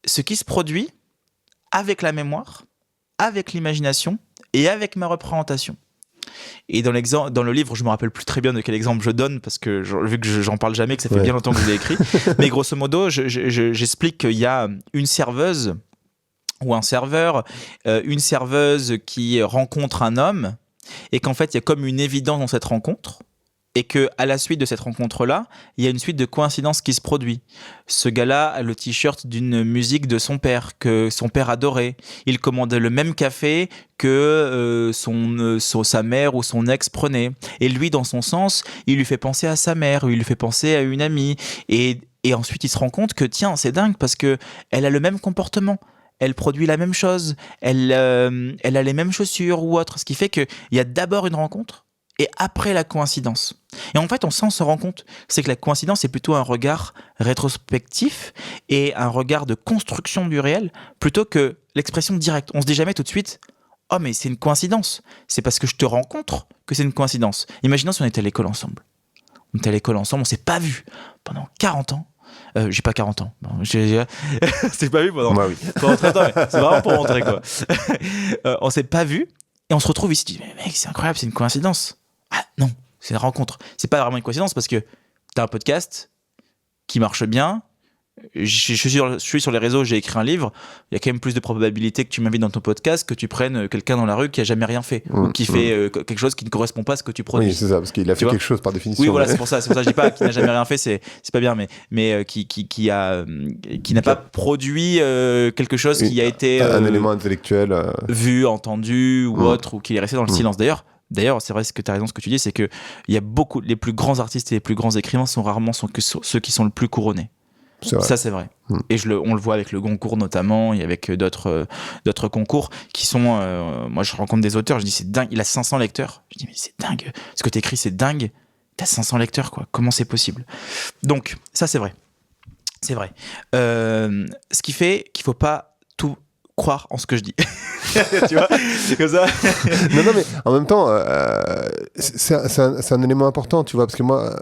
Speaker 2: ce qui se produit avec la mémoire, avec l'imagination et avec ma représentation. Et dans le livre, je me rappelle plus très bien de quel exemple je donne, parce que vu que j'en parle jamais, que ça fait bien longtemps que je l'ai écrit, mais grosso modo, j'explique qu'il y a une serveuse ou un serveur, une serveuse qui rencontre un homme, et qu'en fait, il y a comme une évidence dans cette rencontre, et qu'à la suite de cette rencontre-là, il y a une suite de coïncidences qui se produit. Ce gars-là a le t-shirt d'une musique de son père, que son père adorait. Il commandait le même café que sa mère ou son ex prenait. Et lui, dans son sens, il lui fait penser à sa mère, il lui fait penser à une amie. Et ensuite, il se rend compte que, tiens, c'est dingue, parce qu'elle a le même comportement. Elle produit la même chose. Elle a les mêmes chaussures ou autre. Ce qui fait qu'il y a d'abord une rencontre, et après la coïncidence. Et en fait, on s'en rend compte, c'est que la coïncidence est plutôt un regard rétrospectif et un regard de construction du réel, plutôt que l'expression directe. On se dit jamais tout de suite « Oh, mais c'est une coïncidence !» C'est parce que je te rencontre que c'est une coïncidence. Imaginons si on était à l'école ensemble. On était à l'école ensemble, on s'est pas vu pendant 40 ans. J'ai pas 40 ans. Non, c'est pas vu pendant 30 ans, mais c'est vraiment pour rentrer, quoi. On s'est pas vu et on se retrouve ici. Tu dis, mais mec, c'est incroyable, c'est une coïncidence. Ah non, c'est une rencontre. C'est pas vraiment une coïncidence parce que t'as un podcast qui marche bien, je suis sur les réseaux, j'ai écrit un livre, il y a quand même plus de probabilité que tu m'invites dans ton podcast que tu prennes quelqu'un dans la rue qui a jamais rien fait ou qui fait quelque chose qui ne correspond pas à ce que tu produis.
Speaker 1: Oui, c'est ça, parce qu'il a fait quelque chose par définition.
Speaker 2: Oui, voilà, c'est pour ça je dis pas qu'il n'a jamais rien fait, c'est pas bien, mais qui n'a pas produit quelque chose qui a été
Speaker 1: un élément intellectuel
Speaker 2: vu, entendu ou autre, ou qui est resté dans le silence. D'ailleurs, c'est vrai que tu as raison, ce que tu dis, c'est que il y a beaucoup, les plus grands artistes et les plus grands écrivains sont rarement ceux qui sont le plus couronnés. Ça, c'est vrai. Et on le voit avec le Goncourt notamment, et avec d'autres concours qui sont. Moi, je rencontre des auteurs, je dis c'est dingue, il a 500 lecteurs. Je dis mais c'est dingue, ce que tu écris, c'est dingue. T'as 500 lecteurs, quoi. Comment c'est possible? Donc, ça, c'est vrai. C'est vrai. Ce qui fait qu'il faut pas tout croire en ce que je dis. Tu vois, c'est comme ça.
Speaker 1: non, mais en même temps, c'est un élément important, tu vois, parce que moi,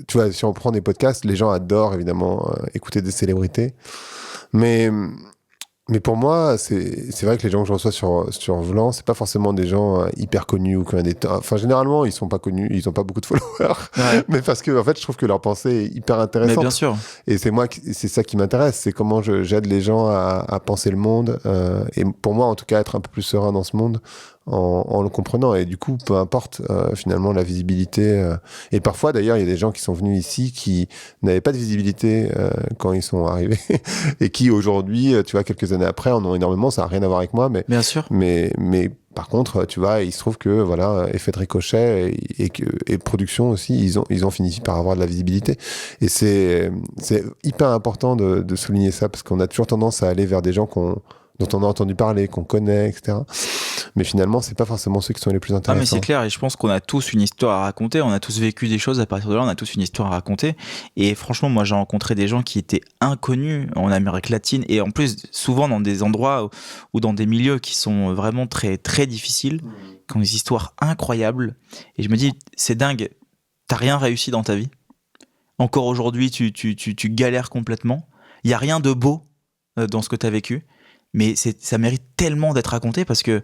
Speaker 1: tu vois, si on prend des podcasts, les gens adorent évidemment écouter des célébrités, mais pour moi, c'est vrai que les gens que je reçois sur Vlan, c'est pas forcément des gens hyper connus ou qui ont enfin, généralement, ils sont pas connus, ils ont pas beaucoup de followers. Ouais. Mais parce que, en fait, je trouve que leur pensée est hyper intéressante.
Speaker 2: Mais bien sûr.
Speaker 1: Et c'est ça qui m'intéresse. C'est comment j'aide les gens à penser le monde. Et pour moi, en tout cas, être un peu plus serein dans ce monde en le comprenant. Et du coup, peu importe, finalement, la visibilité. Et parfois, d'ailleurs, il y a des gens qui sont venus ici qui n'avaient pas de visibilité quand ils sont arrivés et qui, aujourd'hui, tu vois, quelques années après, en ont énormément. Ça n'a rien à voir avec moi, mais
Speaker 2: bien sûr.
Speaker 1: Mais par contre, tu vois, il se trouve que voilà, effet de ricochet et production aussi, ils ont fini par avoir de la visibilité. Et c'est hyper important de souligner ça parce qu'on a toujours tendance à aller vers des gens dont on a entendu parler, qu'on connaît, etc. Mais finalement, c'est pas forcément ceux qui sont les plus intéressants.
Speaker 2: Ah, mais c'est clair, et je pense qu'on a tous une histoire à raconter, on a tous vécu des choses à partir de là, on a tous une histoire à raconter. Et franchement, moi, j'ai rencontré des gens qui étaient inconnus en Amérique latine, et en plus, souvent dans des endroits ou dans des milieux qui sont vraiment très, très difficiles, qui ont des histoires incroyables. Et je me dis, c'est dingue, t'as rien réussi dans ta vie. Encore aujourd'hui, tu galères complètement. Il n'y a rien de beau dans ce que t'as vécu. Mais ça mérite tellement d'être raconté parce que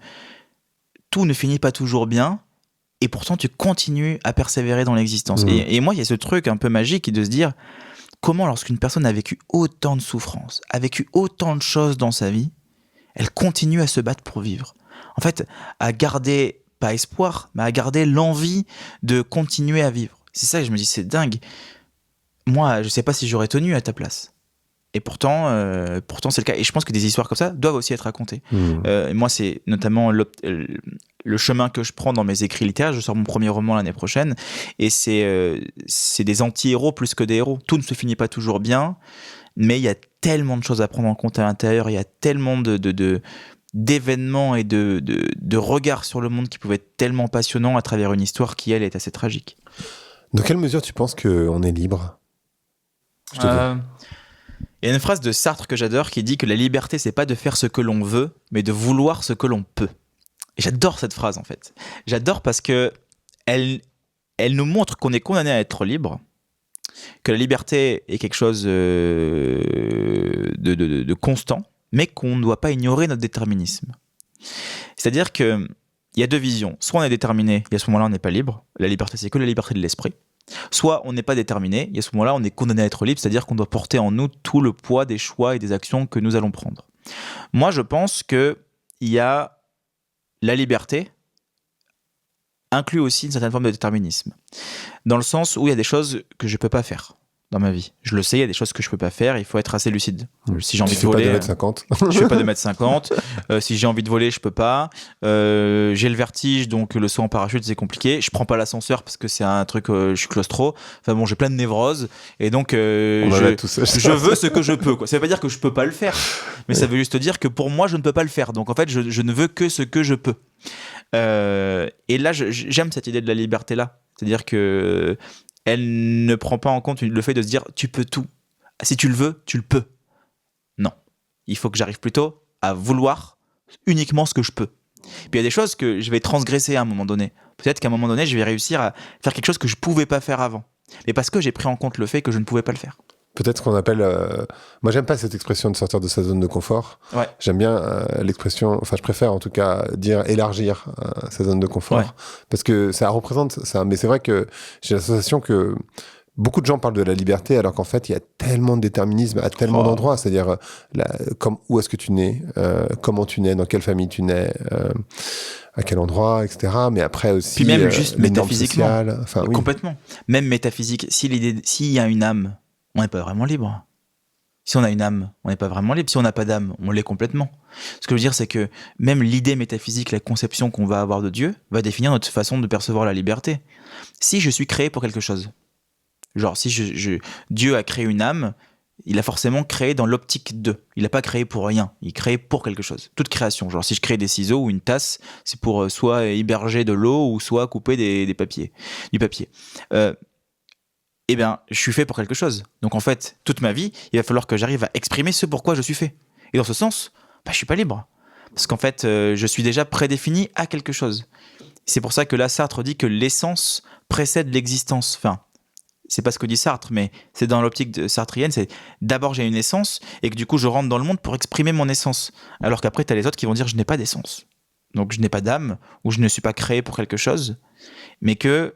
Speaker 2: tout ne finit pas toujours bien et pourtant tu continues à persévérer dans l'existence. Et moi, il y a ce truc un peu magique de se dire comment lorsqu'une personne a vécu autant de souffrances, a vécu autant de choses dans sa vie, elle continue à se battre pour vivre. En fait, à garder, pas espoir, mais à garder l'envie de continuer à vivre. C'est ça que je me dis, c'est dingue. Moi, je sais pas si j'aurais tenu à ta place. Et pourtant c'est le cas. Et je pense que des histoires comme ça doivent aussi être racontées. Moi, c'est notamment le chemin que je prends dans mes écrits littéraires. Je sors mon premier roman l'année prochaine. Et c'est des anti-héros plus que des héros. Tout ne se finit pas toujours bien. Mais il y a tellement de choses à prendre en compte à l'intérieur. Il y a tellement d'événements et de regards sur le monde qui pouvaient être tellement passionnants à travers une histoire qui, elle, est assez tragique.
Speaker 1: Dans quelle mesure tu penses qu'on est libre ?
Speaker 2: Il y a une phrase de Sartre que j'adore qui dit que la liberté, c'est pas de faire ce que l'on veut, mais de vouloir ce que l'on peut. Et j'adore cette phrase, en fait. J'adore parce que elle nous montre qu'on est condamné à être libre, que la liberté est quelque chose de constant, mais qu'on ne doit pas ignorer notre déterminisme. C'est-à-dire qu'il y a deux visions. Soit on est déterminé, et à ce moment-là, on n'est pas libre. La liberté, c'est que la liberté de l'esprit. Soit on n'est pas déterminé, et à ce moment-là, on est condamné à être libre, c'est-à-dire qu'on doit porter en nous tout le poids des choix et des actions que nous allons prendre. Moi, je pense qu'il y a la liberté inclut aussi une certaine forme de déterminisme, dans le sens où il y a des choses que je ne peux pas faire dans ma vie. Je le sais, il y a des choses que je peux pas faire, il faut être assez lucide. Si j'ai envie de voler,
Speaker 1: pas 2m50.
Speaker 2: Je fais pas 2m50. Si j'ai envie de voler, je peux pas. J'ai le vertige, donc le saut en parachute, c'est compliqué. Je prends pas l'ascenseur parce que c'est un truc, je suis claustro. Enfin bon, j'ai plein de névroses. Et donc, je veux ce que je peux, quoi. Ça veut pas dire que je peux pas le faire, mais ça veut juste dire que pour moi, je ne peux pas le faire. Donc en fait, je ne veux que ce que je peux. Et là, j'aime cette idée de la liberté-là. C'est-à-dire que elle ne prend pas en compte le fait de se dire tu peux tout. Si tu le veux, tu le peux. Non. Il faut que j'arrive plutôt à vouloir uniquement ce que je peux. Puis il y a des choses que je vais transgresser à un moment donné. Peut-être qu'à un moment donné, je vais réussir à faire quelque chose que je ne pouvais pas faire avant. Mais parce que j'ai pris en compte le fait que je ne pouvais pas le faire.
Speaker 1: Peut-être qu'on appelle... Moi, j'aime pas cette expression de sortir de sa zone de confort.
Speaker 2: Ouais.
Speaker 1: J'aime bien l'expression... Enfin, je préfère en tout cas dire élargir sa zone de confort. Ouais. Parce que ça représente ça. Mais c'est vrai que j'ai la sensation que beaucoup de gens parlent de la liberté alors qu'en fait, il y a tellement de déterminisme à tellement d'endroits. C'est-à-dire, où est-ce que tu nais, comment tu nais, dans quelle famille tu nais, à quel endroit, etc. Mais après aussi,
Speaker 2: puis même juste
Speaker 1: les normes
Speaker 2: métaphysiquement,
Speaker 1: sociales. Enfin, oui.
Speaker 2: complètement. Même métaphysique, s'il y a une âme, on n'est pas vraiment libre. Si on a une âme, on n'est pas vraiment libre. Si on n'a pas d'âme, on l'est complètement. Ce que je veux dire, c'est que même l'idée métaphysique, la conception qu'on va avoir de Dieu, va définir notre façon de percevoir la liberté. Si je suis créé pour quelque chose, genre si Dieu a créé une âme, il a forcément créé dans l'optique de. Il n'a pas créé pour rien, il crée pour quelque chose. Toute création, genre si je crée des ciseaux ou une tasse, c'est pour soit héberger de l'eau ou soit couper du papier. Eh bien, je suis fait pour quelque chose. Donc en fait, toute ma vie, il va falloir que j'arrive à exprimer ce pourquoi je suis fait. Et dans ce sens, je suis pas libre. Parce qu'en fait, je suis déjà prédéfini à quelque chose. C'est pour ça que là, Sartre dit que l'essence précède l'existence. Enfin, c'est pas ce que dit Sartre, mais c'est dans l'optique sartrienne, c'est d'abord j'ai une essence et que du coup je rentre dans le monde pour exprimer mon essence. Alors qu'après, tu as les autres qui vont dire je n'ai pas d'essence. Donc je n'ai pas d'âme ou je ne suis pas créé pour quelque chose, mais que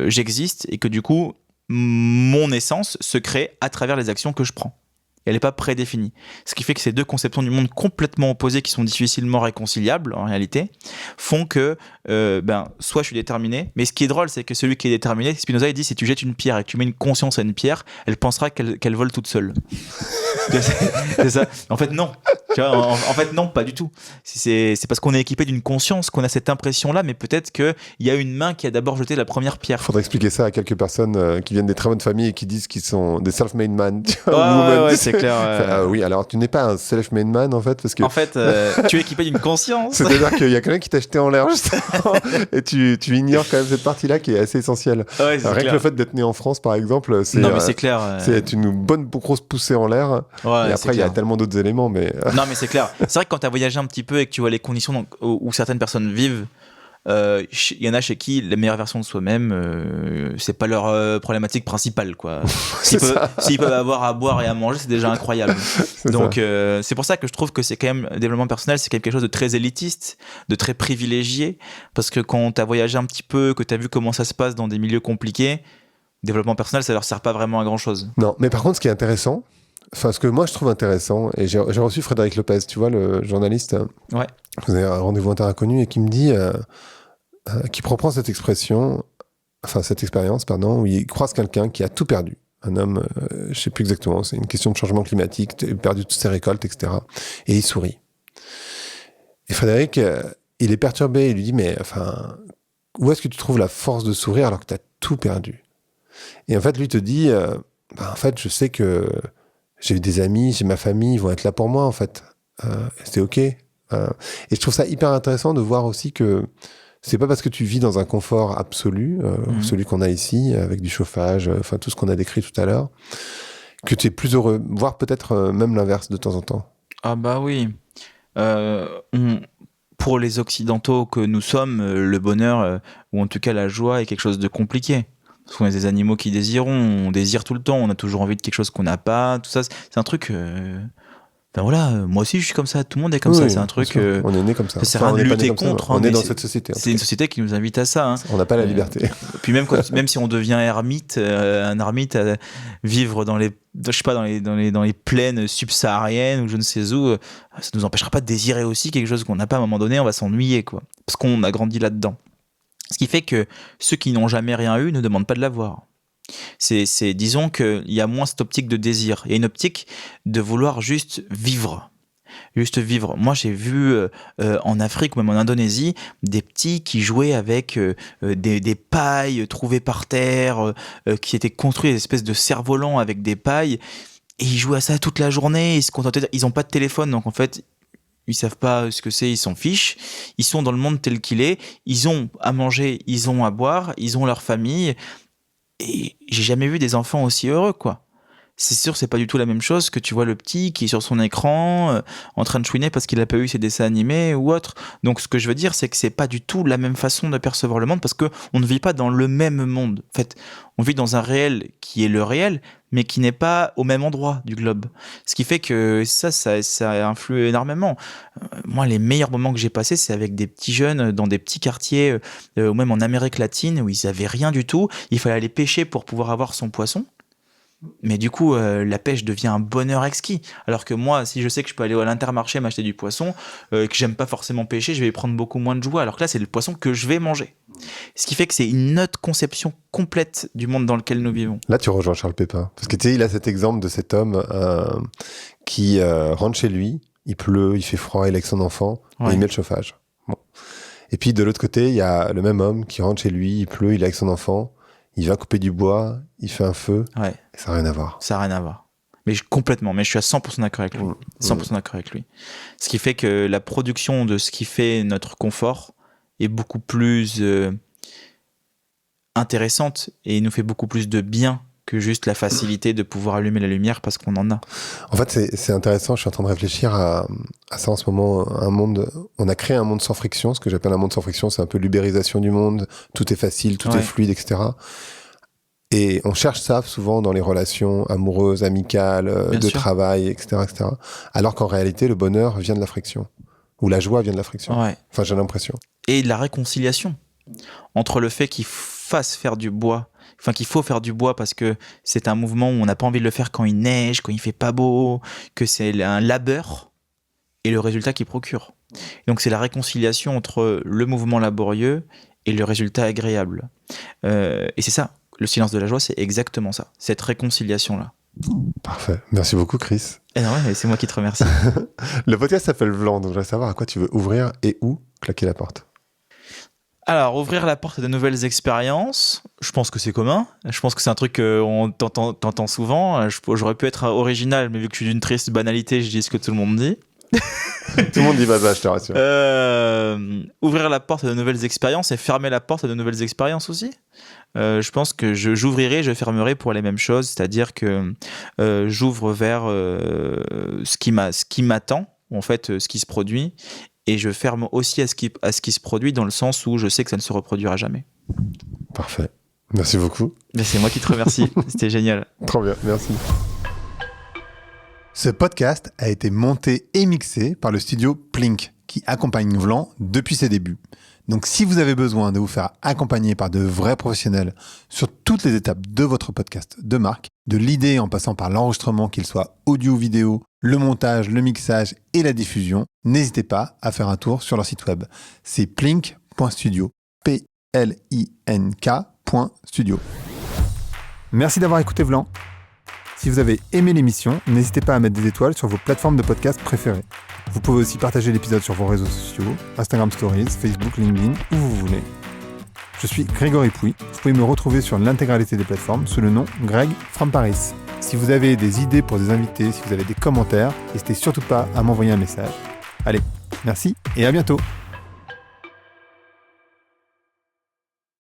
Speaker 2: j'existe et que du coup, mon essence se crée à travers les actions que je prends. Elle n'est pas prédéfinie. Ce qui fait que ces deux conceptions du monde complètement opposées, qui sont difficilement réconciliables en réalité, font que soit je suis déterminé, mais ce qui est drôle, c'est que celui qui est déterminé, Spinoza il dit, si tu jettes une pierre et que tu mets une conscience à une pierre, elle pensera qu'elle vole toute seule. C'est ça. En fait, non. Tu vois, en fait, non, pas du tout. C'est parce qu'on est équipé d'une conscience qu'on a cette impression-là, mais peut-être qu'il y a une main qui a d'abord jeté la première pierre.
Speaker 1: Il faudrait expliquer ça à quelques personnes qui viennent des très bonnes familles et qui disent qu'ils sont des self-made men. Ouais,
Speaker 2: c'est clair.
Speaker 1: Oui, alors tu n'es pas un self-made man en fait, parce que...
Speaker 2: En fait, tu es équipé d'une conscience.
Speaker 1: C'est-à-dire qu'il y a quelqu'un qui t'a jeté en l'air justement, et tu ignores quand même cette partie-là qui est assez essentielle.
Speaker 2: Ouais,
Speaker 1: rien que le fait d'être né en France, par exemple, c'est,
Speaker 2: non, mais c'est clair.
Speaker 1: C'est une bonne grosse poussée en l'air.
Speaker 2: Ouais,
Speaker 1: et après, il y a tellement d'autres éléments, mais...
Speaker 2: Non, mais c'est clair. C'est vrai que quand tu as voyagé un petit peu et que tu vois les conditions où certaines personnes vivent, il y en a chez qui la meilleure version de soi-même, c'est pas leur problématique principale, quoi. S'ils peuvent avoir à boire et à manger, c'est déjà incroyable. Donc c'est pour ça que je trouve que c'est quand même, le développement personnel, c'est quelque chose de très élitiste, de très privilégié, parce que quand tu as voyagé un petit peu, que tu as vu comment ça se passe dans des milieux compliqués, développement personnel, ça leur sert pas vraiment à grand chose.
Speaker 1: Non, mais par contre, ce qui est intéressant, enfin, ce que moi je trouve intéressant, et j'ai reçu Frédéric Lopez, tu vois, le journaliste,
Speaker 2: ouais.
Speaker 1: Vous avez un rendez-vous inconnu, et qui me dit, qui reprend cette expression, enfin cette expérience, pardon, où il croise quelqu'un qui a tout perdu. Un homme, je sais plus exactement, c'est une question de changement climatique, il a perdu toutes ses récoltes, etc. Et il sourit. Et Frédéric, il est perturbé, il lui dit, mais enfin, où est-ce que tu trouves la force de sourire alors que tu as tout perdu? Et en fait, lui te dit, en fait, je sais que j'ai eu des amis, j'ai ma famille, ils vont être là pour moi, en fait. C'est OK. Et je trouve ça hyper intéressant de voir aussi que c'est pas parce que tu vis dans un confort absolu, celui qu'on a ici, avec du chauffage, enfin tout ce qu'on a décrit tout à l'heure, que tu es plus heureux, voire peut-être même l'inverse de temps en temps.
Speaker 2: Ah bah oui. Pour les Occidentaux que nous sommes, le bonheur, ou en tout cas la joie, est quelque chose de compliqué. Parce qu'on est des animaux qui désirons, on désire tout le temps, on a toujours envie de quelque chose qu'on n'a pas, tout ça, c'est un truc... Ben voilà, moi aussi je suis comme ça, tout le monde est comme ça, c'est un truc...
Speaker 1: on est né comme ça.
Speaker 2: Ça sert à rien de lutter contre.
Speaker 1: On est dans cette société.
Speaker 2: C'est une société qui nous invite à ça. Hein.
Speaker 1: On n'a pas la liberté.
Speaker 2: Puis même si on devient ermite, un ermite à vivre dans les, je sais pas, dans les plaines subsahariennes ou je ne sais où, ça nous empêchera pas de désirer aussi quelque chose qu'on n'a pas à un moment donné, on va s'ennuyer, quoi. Parce qu'on a grandi là-dedans. Ce qui fait que ceux qui n'ont jamais rien eu ne demandent pas de l'avoir. Disons qu'il y a moins cette optique de désir. Il y a une optique de vouloir juste vivre. Juste vivre. Moi, j'ai vu en Afrique ou même en Indonésie des petits qui jouaient avec des pailles trouvées par terre, qui étaient construits des espèces de cerfs-volants avec des pailles. Et ils jouaient à ça toute la journée. Ils se contentaient. Ils n'ont pas de téléphone, donc en fait, ils savent pas ce que c'est. Ils s'en fichent. Ils sont dans le monde tel qu'il est. Ils ont à manger, ils ont à boire, ils ont leur famille. Et j'ai jamais vu des enfants aussi heureux, quoi. c'est sûr, c'est pas du tout la même chose que tu vois le petit qui est sur son écran en train de chouiner parce qu'il a pas eu ses dessins animés ou autre. Donc ce que je veux dire, c'est que c'est pas du tout la même façon de percevoir le monde parce que on ne vit pas dans le même monde. En fait, on vit dans un réel qui est le réel, mais qui n'est pas au même endroit du globe. Ce qui fait que ça influe énormément. Moi, les meilleurs moments que j'ai passés, c'est avec des petits jeunes dans des petits quartiers, ou même en Amérique latine, où ils avaient rien du tout. Il fallait aller pêcher pour pouvoir avoir son poisson. Mais du coup, la pêche devient un bonheur exquis. Alors que moi, si je sais que je peux aller à l'Intermarché m'acheter du poisson, que j'aime pas forcément pêcher, je vais prendre beaucoup moins de joie. Alors que là, c'est le poisson que je vais manger. Ce qui fait que c'est une autre conception complète du monde dans lequel nous vivons.
Speaker 1: Là, tu rejoins Charles Pépin. Parce que tu sais, il a cet exemple de cet homme qui rentre chez lui, il pleut, il fait froid, il est avec son enfant, et il met le chauffage. Bon. Et puis de l'autre côté, il y a le même homme qui rentre chez lui, il pleut, il est avec son enfant, il va couper du bois, il fait un feu, et ça n'a rien à voir.
Speaker 2: Ça n'a rien à voir. Mais complètement, mais je suis à 100% d'accord avec lui. 100% d'accord avec lui. Ce qui fait que la production de ce qui fait notre confort est beaucoup plus intéressante et nous fait beaucoup plus de bien que juste la facilité de pouvoir allumer la lumière parce qu'on en a.
Speaker 1: En fait, c'est intéressant, je suis en train de réfléchir à ça en ce moment, on a créé un monde sans friction, ce que j'appelle un monde sans friction, c'est un peu l'ubérisation du monde, tout est facile, tout est fluide, etc. Et on cherche ça souvent dans les relations amoureuses, amicales, travail, etc., etc. Alors qu'en réalité, le bonheur vient de la friction. Ou la joie vient de la friction.
Speaker 2: Ouais.
Speaker 1: Enfin, j'ai l'impression.
Speaker 2: Et de la réconciliation entre le fait qu'il faut faire du bois parce que c'est un mouvement où on n'a pas envie de le faire quand il neige, quand il fait pas beau, que c'est un labeur et le résultat qu'il procure. Donc c'est la réconciliation entre le mouvement laborieux et le résultat agréable. Et c'est ça, le silence de la joie, c'est exactement ça, cette réconciliation-là.
Speaker 1: Parfait. Merci beaucoup, Chris.
Speaker 2: Et non, c'est moi qui te remercie.
Speaker 1: Le podcast s'appelle Vlan, donc je voudrais savoir à quoi tu veux ouvrir et où claquer la porte.
Speaker 2: Alors, ouvrir la porte à de nouvelles expériences, je pense que c'est commun. Je pense que c'est un truc qu'on t'entend souvent. J'aurais pu être original, mais vu que je suis d'une triste banalité, je dis ce que tout le monde dit.
Speaker 1: Tout le monde dit ça, je te rassure.
Speaker 2: Ouvrir la porte à de nouvelles expériences et fermer la porte à de nouvelles expériences aussi. Je pense que j'ouvrirai, je fermerai pour les mêmes choses, c'est-à-dire que j'ouvre vers ce qui m'attend, en fait, ce qui se produit, et je ferme aussi à ce qui se produit dans le sens où je sais que ça ne se reproduira jamais.
Speaker 1: Parfait. Merci beaucoup.
Speaker 2: Mais c'est moi qui te remercie. C'était génial.
Speaker 1: Trop bien, merci. Ce podcast a été monté et mixé par le studio Plink, qui accompagne Vlan depuis ses débuts. Donc si vous avez besoin de vous faire accompagner par de vrais professionnels sur toutes les étapes de votre podcast de marque, de l'idée en passant par l'enregistrement, qu'il soit audio ou vidéo, le montage, le mixage et la diffusion, n'hésitez pas à faire un tour sur leur site web. C'est plink.studio, plink.studio. Merci d'avoir écouté Vlan. Si vous avez aimé l'émission, n'hésitez pas à mettre des étoiles sur vos plateformes de podcast préférées. Vous pouvez aussi partager l'épisode sur vos réseaux sociaux, Instagram Stories, Facebook, LinkedIn, où vous voulez. Je suis Grégory Pouy. Vous pouvez me retrouver sur l'intégralité des plateformes sous le nom Greg from Paris. Si vous avez des idées pour des invités, si vous avez des commentaires, n'hésitez surtout pas à m'envoyer un message. Allez, merci et à bientôt.